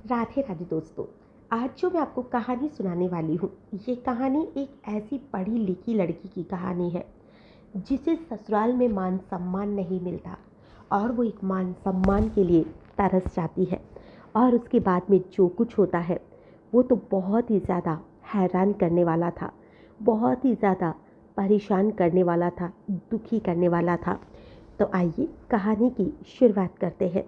राधे राधे दोस्तों। आज जो मैं आपको कहानी सुनाने वाली हूँ, ये कहानी एक ऐसी पढ़ी लिखी लड़की की कहानी है जिसे ससुराल में मान सम्मान नहीं मिलता और वो एक मान सम्मान के लिए तरस जाती है। और उसके बाद में जो कुछ होता है वो तो बहुत ही ज़्यादा हैरान करने वाला था, बहुत ही ज़्यादा परेशान करने वाला था, दुखी करने वाला था। तो आइए कहानी की शुरुआत करते हैं।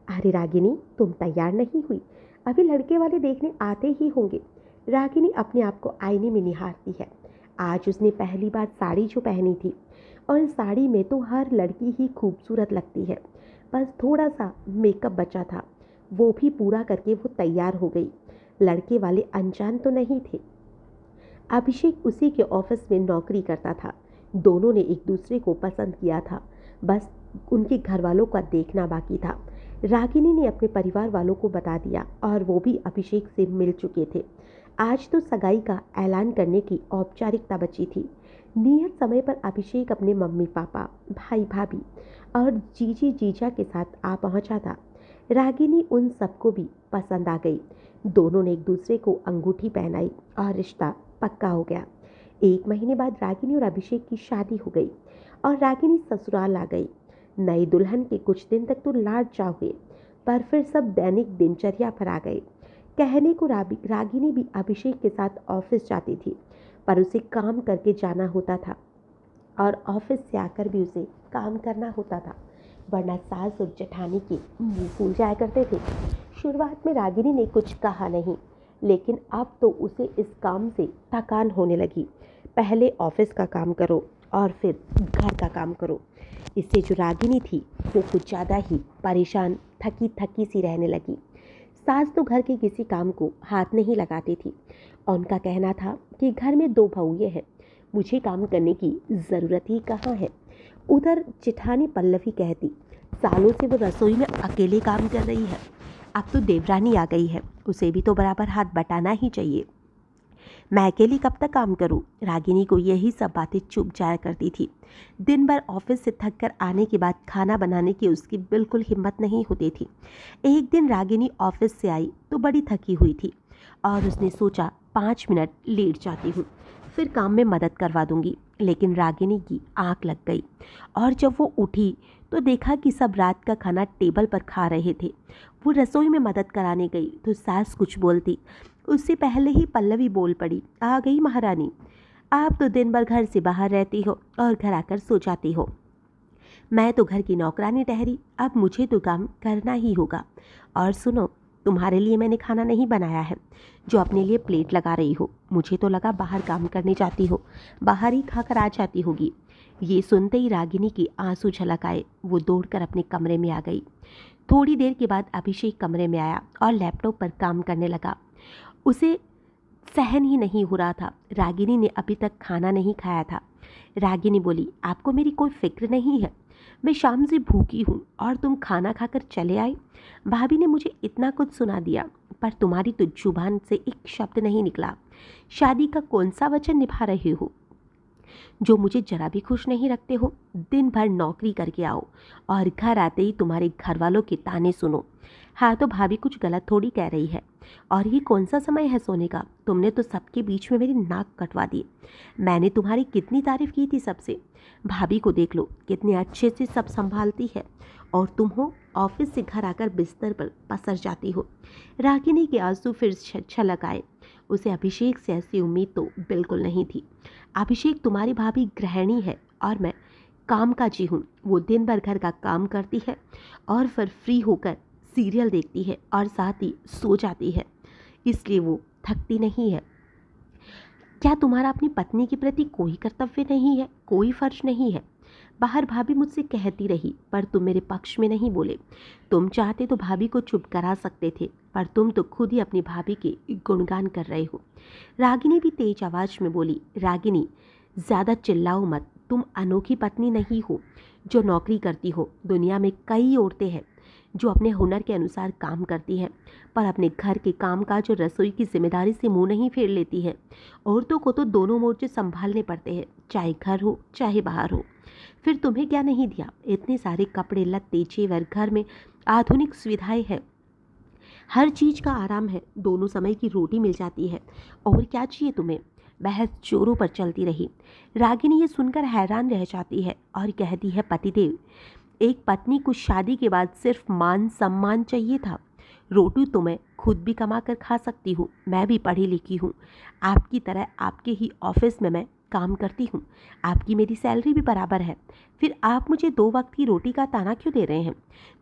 अरे रागिनी, तुम तैयार नहीं हुई? अभी लड़के वाले देखने आते ही होंगे। रागिनी अपने आप को आईने में निहारती है। आज उसने पहली बार साड़ी जो पहनी थी, और साड़ी में तो हर लड़की ही खूबसूरत लगती है। बस थोड़ा सा मेकअप बचा था, वो भी पूरा करके वो तैयार हो गई। लड़के वाले अनजान तो नहीं थे। अभिषेक उसी के ऑफिस में नौकरी करता था। दोनों ने एक दूसरे को पसंद किया था, बस उनके घर वालों का देखना बाकी था। रागिनी ने अपने परिवार वालों को बता दिया और वो भी अभिषेक से मिल चुके थे। आज तो सगाई का ऐलान करने की औपचारिकता बची थी। नियत समय पर अभिषेक अपने मम्मी पापा, भाई भाभी और जीजी जीजा के साथ आ पहुंचा था। रागिनी उन सबको भी पसंद आ गई। दोनों ने एक दूसरे को अंगूठी पहनाई और रिश्ता पक्का हो गया। 1 महीने बाद रागिनी और अभिषेक की शादी हो गई और रागिनी ससुराल आ गई। नई दुल्हन के कुछ दिन तक तो लाड चाव हुए, पर फिर सब दैनिक दिनचर्या पर आ गए। कहने को रागिनी भी अभिषेक के साथ ऑफिस जाती थी, पर उसे काम करके जाना होता था और ऑफिस से आकर भी उसे काम करना होता था, वरना सास और जेठानी के मुंह फूल जाया करते थे। शुरुआत में रागिनी ने कुछ कहा नहीं, लेकिन अब तो उसे इस काम से थकान होने लगी। पहले ऑफिस का काम करो और फिर घर का काम करो। इससे जो रागिनी थी वो कुछ ज़्यादा ही परेशान, थकी थकी सी रहने लगी। सास तो घर के किसी काम को हाथ नहीं लगाती थी और उनका कहना था कि घर में 2 बहुएं हैं, मुझे काम करने की ज़रूरत ही कहाँ है। उधर जेठानी पल्लवी कहती, सालों से वो रसोई में अकेले काम कर रही है, अब तो देवरानी आ गई है, उसे भी तो बराबर हाथ बटाना ही चाहिए। मैं अकेली कब तक काम करूं? रागिनी को यही सब बातें चुभ जाया करती थी। दिन भर ऑफिस से थक कर आने के बाद खाना बनाने की उसकी बिल्कुल हिम्मत नहीं होती थी। एक दिन रागिनी ऑफिस से आई तो बड़ी थकी हुई थी और उसने सोचा 5 मिनट लेट जाती हूँ, फिर काम में मदद करवा दूंगी। लेकिन रागिनी की आंख लग गई और जब वो उठी तो देखा कि सब रात का खाना टेबल पर खा रहे थे। वो रसोई में मदद कराने गई तो सास कुछ बोलती, उससे पहले ही पल्लवी बोल पड़ी, आ गई महारानी, आप तो दिन भर घर से बाहर रहती हो और घर आकर सो जाती हो। मैं तो घर की नौकरानी ठहरी, अब मुझे तो काम करना ही होगा। और सुनो, तुम्हारे लिए मैंने खाना नहीं बनाया है जो अपने लिए प्लेट लगा रही हो। मुझे तो लगा बाहर काम करने जाती हो, बाहर ही खाकर आ जाती होगी। ये सुनते ही रागिनी के आंसू झलक आए। वो दौड़कर अपने कमरे में आ गई। थोड़ी देर के बाद अभिषेक कमरे में आया और लैपटॉप पर काम करने लगा। उसे सहन ही नहीं हो रहा था। रागिनी ने अभी तक खाना नहीं खाया था। रागिनी बोली, आपको मेरी कोई फिक्र नहीं है? मैं शाम से भूखी हूँ और तुम खाना खाकर चले आए। भाभी ने मुझे इतना कुछ सुना दिया, पर तुम्हारी तो जुबान से एक शब्द नहीं निकला। शादी का कौन सा वचन निभा रहे हो जो मुझे जरा भी खुश नहीं रखते हो? दिन भर नौकरी करके आओ और घर आते ही तुम्हारे घर वालों के ताने सुनो। हाँ, तो भाभी कुछ गलत थोड़ी कह रही है। और ये कौन सा समय है सोने का? तुमने तो सबके बीच में मेरी नाक कटवा दी। मैंने तुम्हारी कितनी तारीफ की थी सबसे। भाभी को देख लो, कितने अच्छे से सब संभालती है, और तुम हो ऑफिस से घर आकर बिस्तर पर पसर जाती हो। रागिनी के आंसू फिर छलक आए। उसे अभिषेक से ऐसी उम्मीद तो बिल्कुल नहीं थी। अभिषेक तुम्हारी भाभी गृहिणी है और मैं कामकाजी हूँ। वो दिन भर घर का काम करती है और फिर फ्री होकर सीरियल देखती है और साथ ही सो जाती है, इसलिए वो थकती नहीं है। क्या तुम्हारा अपनी पत्नी के प्रति कोई कर्तव्य नहीं है, कोई फर्ज नहीं है? बाहर भाभी मुझसे कहती रही, पर तुम मेरे पक्ष में नहीं बोले। तुम चाहते तो भाभी को चुप करा सकते थे, पर तुम तो खुद ही अपनी भाभी के गुणगान कर रहे हो। रागिनी भी तेज आवाज में बोली, रागिनी, ज़्यादा चिल्लाओ मत। तुम अनोखी पत्नी नहीं हो जो नौकरी करती हो। दुनिया में कई औरतें हैं जो अपने हुनर के अनुसार काम करती हैं, पर अपने घर के काम काज और रसोई की जिम्मेदारी से मुंह नहीं फेर लेती हैं। औरतों को तो दोनों मोर्चे संभालने पड़ते हैं, चाहे घर हो चाहे बाहर हो। फिर तुम्हें क्या नहीं दिया? इतने सारे कपड़े लत्ते जेवर, घर में आधुनिक सुविधाएं हैं। हर चीज़ का आराम है, दोनों समय की रोटी मिल जाती है, और क्या चाहिए तुम्हें। बहस जोरों पर चलती रही। रागिनी ये सुनकर हैरान रह जाती है और कहती है, पतिदेव, एक पत्नी को शादी के बाद सिर्फ मान सम्मान चाहिए था। रोटी तो मैं खुद भी कमा कर खा सकती हूँ, मैं भी पढ़ी लिखी हूँ, आपकी तरह आपके ही ऑफिस में मैं काम करती हूँ, आपकी मेरी सैलरी भी बराबर है। फिर आप मुझे 2 वक्त की रोटी का ताना क्यों दे रहे हैं।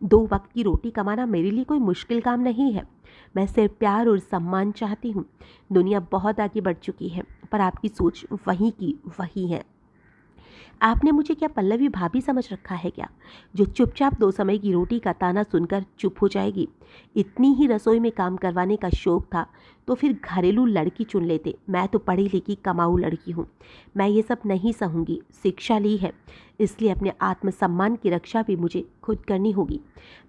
2 वक्त की रोटी कमाना मेरे लिए कोई मुश्किल काम नहीं है। मैं सिर्फ प्यार और सम्मान चाहती हूँ। दुनिया बहुत आगे बढ़ चुकी है, पर आपकी सोच वहीं की वही है। आपने मुझे क्या पल्लवी भाभी समझ रखा है क्या, जो चुपचाप 2 समय की रोटी का ताना सुनकर चुप हो जाएगी। इतनी ही रसोई में काम करवाने का शौक था तो फिर घरेलू लड़की चुन लेते। मैं तो पढ़ी लिखी कमाऊ लड़की हूँ, मैं ये सब नहीं सहूँगी। शिक्षा ली है, इसलिए अपने आत्मसम्मान की रक्षा भी मुझे खुद करनी होगी।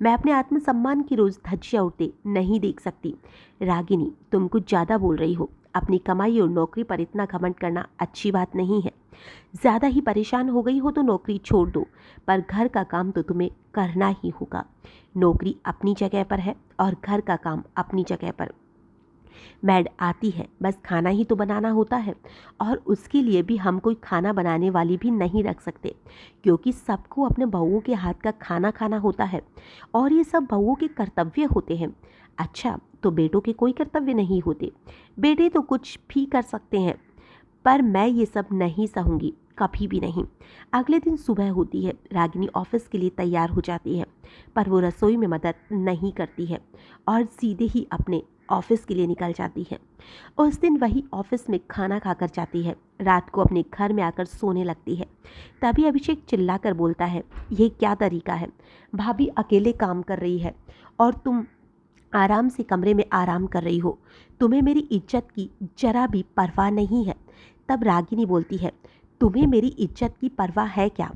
मैं अपने आत्मसम्मान की रोज़ धज्जियाँ उड़ते नहीं देख सकती। रागिनी, तुम कुछ ज़्यादा बोल रही हो। अपनी कमाई और नौकरी पर इतना घमंड करना अच्छी बात नहीं है। ज़्यादा ही परेशान हो गई हो तो नौकरी छोड़ दो, पर घर का काम तो तुम्हें करना ही होगा। नौकरी अपनी जगह पर है और घर का काम अपनी जगह पर। मैड आती है, बस खाना ही तो बनाना होता है, और उसके लिए भी हम कोई खाना बनाने वाली भी नहीं रख सकते, क्योंकि सबको अपने बहुओं के हाथ का खाना खाना होता है और ये सब बहुओं के कर्तव्य होते हैं। अच्छा, तो बेटों के कोई कर्तव्य नहीं होते। बेटे तो कुछ भी कर सकते हैं, पर मैं ये सब नहीं सहूँगी, कभी भी नहीं। अगले दिन सुबह होती है। रागिनी ऑफिस के लिए तैयार हो जाती है, पर वो रसोई में मदद नहीं करती है और सीधे ही अपने ऑफिस के लिए निकल जाती है। उस दिन वही ऑफिस में खाना खाकर जाती है। रात को अपने घर में आकर सोने लगती है। तभी अभिषेक चिल्लाकर बोलता है, ये क्या तरीका है। भाभी अकेले काम कर रही है और तुम आराम से कमरे में आराम कर रही हो। तुम्हें मेरी इज्जत की जरा भी परवाह नहीं है। तब रागिनी बोलती है, तुम्हें मेरी इज्जत की परवाह है क्या।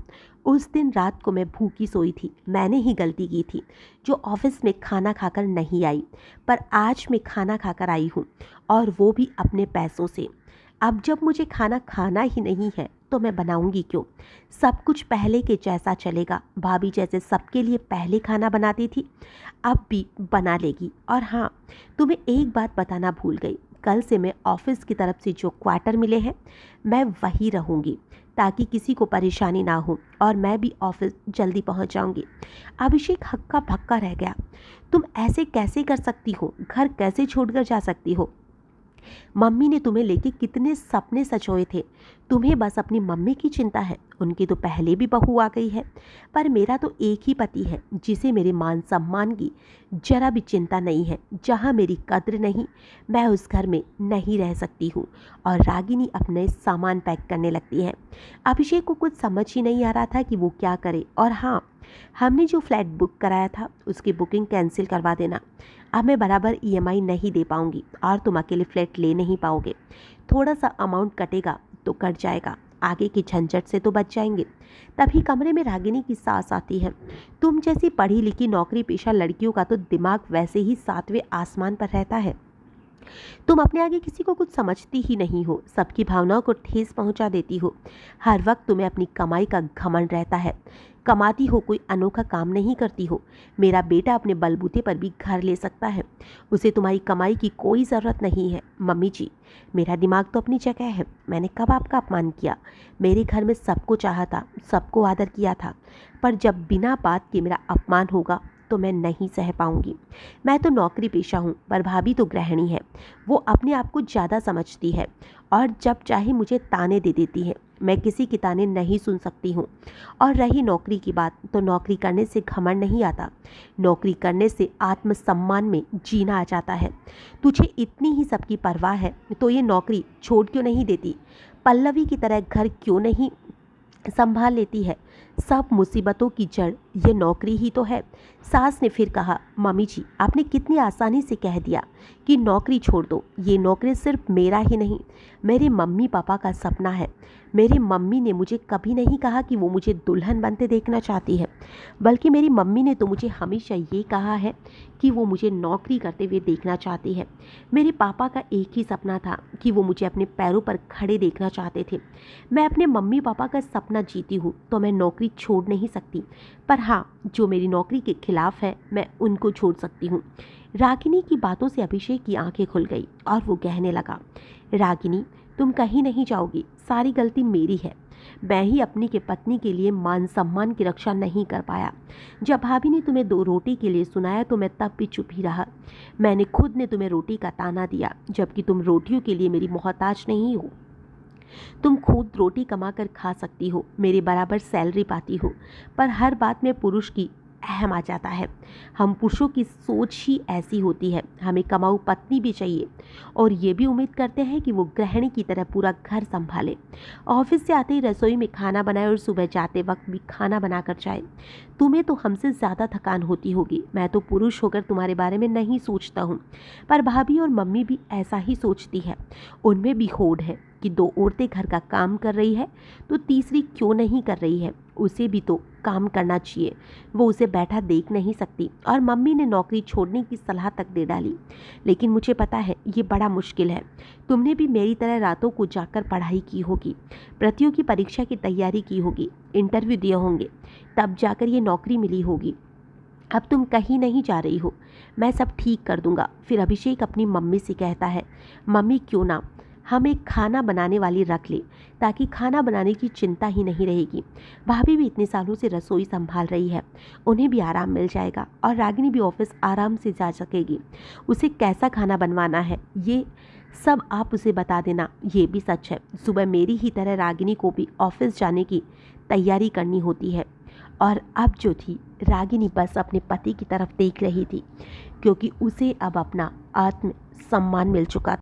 उस दिन रात को मैं भूखी सोई थी, मैंने ही गलती की थी जो ऑफिस में खाना खाकर नहीं आई, पर आज मैं खाना खाकर आई हूँ, और वो भी अपने पैसों से। अब जब मुझे खाना खाना ही नहीं है तो मैं बनाऊंगी क्यों। सब कुछ पहले के जैसा चलेगा। भाभी जैसे सबके लिए पहले खाना बनाती थी, अब भी बना लेगी। और हाँ, तुम्हें एक बात बताना भूल गई, कल से मैं ऑफिस की तरफ से जो क्वार्टर मिले हैं मैं वहीं रहूँगी, ताकि किसी को परेशानी ना हो, और मैं भी ऑफिस जल्दी पहुंच जाऊंगी। अभिषेक हक्का भक्का रह गया। तुम ऐसे कैसे कर सकती हो, घर कैसे छोड़कर जा सकती हो। मम्मी ने तुम्हें लेके कितने सपने सजोए थे। तुम्हें बस अपनी मम्मी की चिंता है, उनकी तो पहले भी बहू आ गई है। पर मेरा तो एक ही पति है जिसे मेरे मान सम्मान की जरा भी चिंता नहीं है। जहाँ मेरी कद्र नहीं, मैं उस घर में नहीं रह सकती हूँ। और रागिनी अपने सामान पैक करने लगती है। अभिषेक को कुछ समझ ही नहीं आ रहा था कि वो क्या करे। और हाँ, हमने जो फ्लैट बुक कराया था उसकी बुकिंग कैंसिल करवा देना। अब मैं बराबर ईएमआई नहीं दे पाऊंगी और तुम अकेले फ्लैट ले नहीं पाओगे। थोड़ा सा अमाउंट कटेगा तो कट जाएगा, आगे की झंझट से तो बच जाएंगे। तभी कमरे में रागिनी की सास आती है। तुम जैसी पढ़ी लिखी नौकरी पेशा लड़कियों का तो दिमाग वैसे ही 7वें आसमान पर रहता है। तुम अपने आगे किसी को कुछ समझती ही नहीं हो, सबकी भावनाओं को ठेस पहुंचा देती हो। हर वक्त तुम्हें अपनी कमाई का घमंड रहता है। कमाती हो, कोई अनोखा काम नहीं करती हो। मेरा बेटा अपने बलबूते पर भी घर ले सकता है, उसे तुम्हारी कमाई की कोई ज़रूरत नहीं है। मम्मी जी, मेरा दिमाग तो अपनी जगह है। मैंने कब आपका अपमान किया। मेरे घर में सबको चाहा था, सबको आदर किया था, पर जब बिना बात के मेरा अपमान होगा तो मैं नहीं सह पाऊंगी। मैं तो नौकरी पेशा हूँ, पर भाभी तो गृहिणी है। वो अपने आप को ज़्यादा समझती है और जब चाहे मुझे ताने दे देती है। मैं किसी की ताने नहीं सुन सकती हूँ। और रही नौकरी की बात, तो नौकरी करने से घमंड नहीं आता, नौकरी करने से आत्मसम्मान में जीना आ जाता है। तुझे इतनी ही सबकी परवाह है तो ये नौकरी छोड़ क्यों नहीं देती। पल्लवी की तरह घर क्यों नहीं संभाल लेती है। सब मुसीबतों की जड़ ये नौकरी ही तो है। सास ने फिर कहा, मम्मी जी, आपने कितनी आसानी से कह दिया कि नौकरी छोड़ दो। ये नौकरी सिर्फ मेरा ही नहीं, मेरे मम्मी पापा का सपना है। मेरी मम्मी ने मुझे कभी नहीं कहा कि वो मुझे दुल्हन बनते देखना चाहती है, बल्कि मेरी मम्मी ने तो मुझे हमेशा ये कहा है कि वो मुझे नौकरी करते हुए देखना चाहती है। मेरे पापा का एक ही सपना था कि वो मुझे अपने पैरों पर खड़े देखना चाहते थे। मैं अपने मम्मी पापा का सपना जीती हूँ तो मैं नौकरी छोड़ नहीं सकती, पर हाँ, जो मेरी नौकरी के खिलाफ है मैं उनको छोड़ सकती हूँ। रागिनी की बातों से अभिषेक की आंखें खुल गई और वो कहने लगा, रागिनी तुम कहीं नहीं जाओगी, सारी गलती मेरी है। मैं ही अपनी के पत्नी के लिए मान सम्मान की रक्षा नहीं कर पाया। जब भाभी ने तुम्हें 2 रोटी के लिए सुनाया तो मैं तब भी चुप ही रहा। मैंने खुद ने तुम्हें रोटी का ताना दिया, जबकि तुम रोटियों के लिए मेरी मोहताज नहीं हो। तुम खुद रोटी कमा कर खा सकती हो, मेरे बराबर सैलरी पाती हो, पर हर बात में पुरुष की अहम आ जाता है। हम पुरुषों की सोच ही ऐसी होती है। हमें कमाऊ पत्नी भी चाहिए और ये भी उम्मीद करते हैं कि वो गृहिणी की तरह पूरा घर संभाले, ऑफिस से आते ही रसोई में खाना बनाए और सुबह जाते वक्त भी खाना बनाकर जाए। तुम्हें तो हमसे ज़्यादा थकान होती होगी। मैं तो पुरुष होकर तुम्हारे बारे में नहीं सोचता हूँ, पर भाभी और मम्मी भी ऐसा ही सोचती है। उनमें भी होड़ है कि 2 औरतें घर का काम कर रही है तो तीसरी क्यों नहीं कर रही है। उसे भी तो काम करना चाहिए, वो उसे बैठा देख नहीं सकती। और मम्मी ने नौकरी छोड़ने की सलाह तक दे डाली। लेकिन मुझे पता है ये बड़ा मुश्किल है। तुमने भी मेरी तरह रातों को जाकर पढ़ाई की होगी, प्रतियोगी परीक्षा की तैयारी की होगी, इंटरव्यू दिए होंगे, तब जाकर ये नौकरी मिली होगी। अब तुम कहीं नहीं जा रही हो, मैं सब ठीक कर दूंगा। फिर अभिषेक अपनी मम्मी से कहता है, मम्मी क्यों ना हम एक खाना बनाने वाली रख ले, ताकि खाना बनाने की चिंता ही नहीं रहेगी। भाभी भी इतने सालों से रसोई संभाल रही है, उन्हें भी आराम मिल जाएगा और रागिनी भी ऑफिस आराम से जा सकेगी। उसे कैसा खाना बनवाना है ये सब आप उसे बता देना। ये भी सच है, सुबह मेरी ही तरह रागिनी को भी ऑफिस जाने की तैयारी करनी होती है। और अब जो थी रागिनी बस अपने पति की तरफ देख रही थी, क्योंकि उसे अब अपना आत्म सम्मान मिल चुका था।